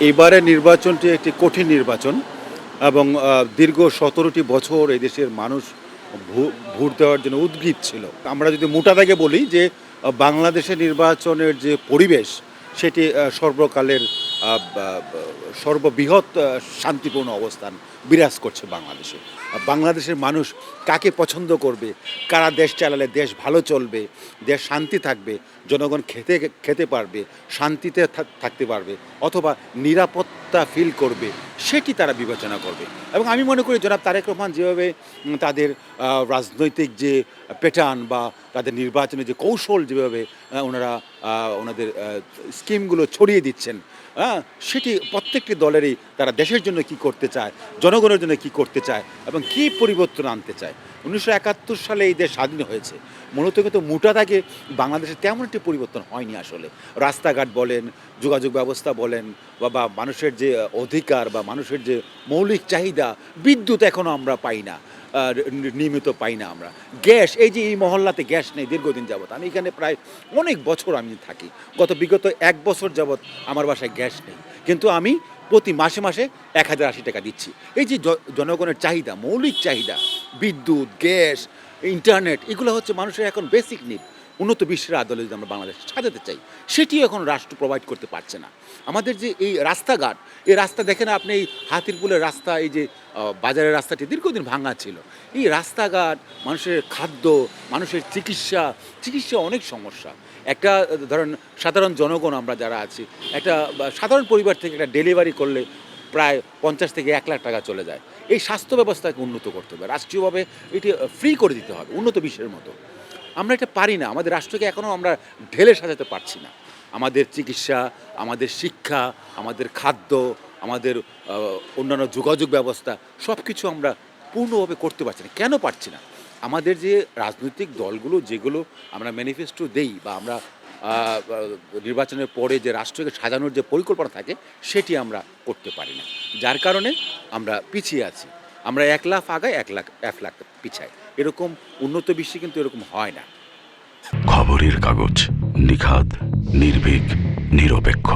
এবারে নির্বাচনটি একটি কঠিন নির্বাচন এবং দীর্ঘ ১৭টি বছর এই দেশের মানুষ ভোট দেওয়ার জন্য উদগ্রীব ছিল। আমরা যদি মোটা দাগে বলি যে বাংলাদেশের নির্বাচনের যে পরিবেশ সেটি সর্বকালের বা সর্ববৃহৎ শান্তিপূর্ণ অবস্থান বিরাজ করছে বাংলাদেশে। বাংলাদেশের মানুষ কাকে পছন্দ করবে, কারা দেশ চালালে দেশ ভালো চলবে, দেশ শান্তি থাকবে, জনগণ খেতে পারবে, শান্তিতে থাকতে পারবে অথবা নিরাপত্তা ফিল করবে, সেটি তারা বিবেচনা করবে। এবং আমি মনে করি জনাব তারেক রহমান যেভাবে তাদের রাজনৈতিক যে প্যাটার্ন বা তাদের নির্বাচনের যে কৌশল যেভাবে ওনাদের স্কিমগুলো ছড়িয়ে দিচ্ছেন, সেটি প্রত্যেকটি দলেরই তারা দেশের জন্য কি করতে চায়, জনগণের জন্য কি করতে চায় এবং কি পরিবর্তন আনতে চায়। ১৯৭১ সালে এই দেশ স্বাধীন হয়েছে, মূলত কিন্তু মোটা দাগে বাংলাদেশে তেমন একটি পরিবর্তন হয়নি আসলে। রাস্তাঘাট বলেন, যোগাযোগ ব্যবস্থা বলেন বা মানুষের যে অধিকার বা মানুষের যে মৌলিক চাহিদা, বিদ্যুৎ এখনও আমরা পাই না, নিয়মিত পাই না আমরা। গ্যাস, এই যে এই মহল্লাতে গ্যাস নেই দীর্ঘদিন যাবৎ, আমি এখানে প্রায় অনেক বছর আমি থাকি, বিগত ১ বছর যাবৎ আমার বাসায় গ্যাস নেই, কিন্তু আমি প্রতি মাসে মাসে ১,০৮০ টাকা দিচ্ছি। এই যে জনগণের চাহিদা, মৌলিক চাহিদা, বিদ্যুৎ, গ্যাস, ইন্টারনেট, এগুলো হচ্ছে মানুষের এখন বেসিক নিড। উন্নত বিশ্বের আদলে যদি আমরা বাংলাদেশ সাজাতে চাই, সেটিও এখন রাষ্ট্র প্রোভাইড করতে পারছে না। আমাদের যে এই রাস্তাঘাট, এই রাস্তা দেখেন আপনি, এই হাতিরপুলের রাস্তা, এই যে বাজারের রাস্তাটি দীর্ঘদিন ভাঙা ছিল, এই রাস্তাঘাট, মানুষের খাদ্য, মানুষের চিকিৎসা অনেক সমস্যা। একটা ধরেন সাধারণ জনগণ আমরা যারা আছি, একটা সাধারণ পরিবার থেকে একটা ডেলিভারি করলে প্রায় ৫০ থেকে ১,০০,০০০ টাকা চলে যায়। এই স্বাস্থ্য ব্যবস্থাকে উন্নত করতে হবে, রাষ্ট্রীয়ভাবে এটি ফ্রি করে দিতে হবে উন্নত বিশ্বের মতো। আমরা এটা পারি না, আমাদের রাষ্ট্রকে এখনও আমরা ঢেলে সাজাতে পারছি না। আমাদের চিকিৎসা, আমাদের শিক্ষা, আমাদের খাদ্য, আমাদের অন্যান্য যোগাযোগ ব্যবস্থা, সব কিছু আমরা পূর্ণভাবে করতে পারছি না। কেন পারছি না? আমাদের যে রাজনৈতিক দলগুলো যেগুলো আমরা ম্যানিফেস্টো দেই বা আমরা নির্বাচনের পরে যে রাষ্ট্রকে সাজানোর যে পরিকল্পনা থাকে, সেটি আমরা করতে পারি না, যার কারণে আমরা পিছিয়ে আছি। আমরা ১ লাফ আগাই, ১ লাখ পিছাই। এরকম উন্নত বিশ্বে কিন্তু এরকম হয় না। খবরের কাগজ, নিখাদ, নির্ভীক, নিরপেক্ষ।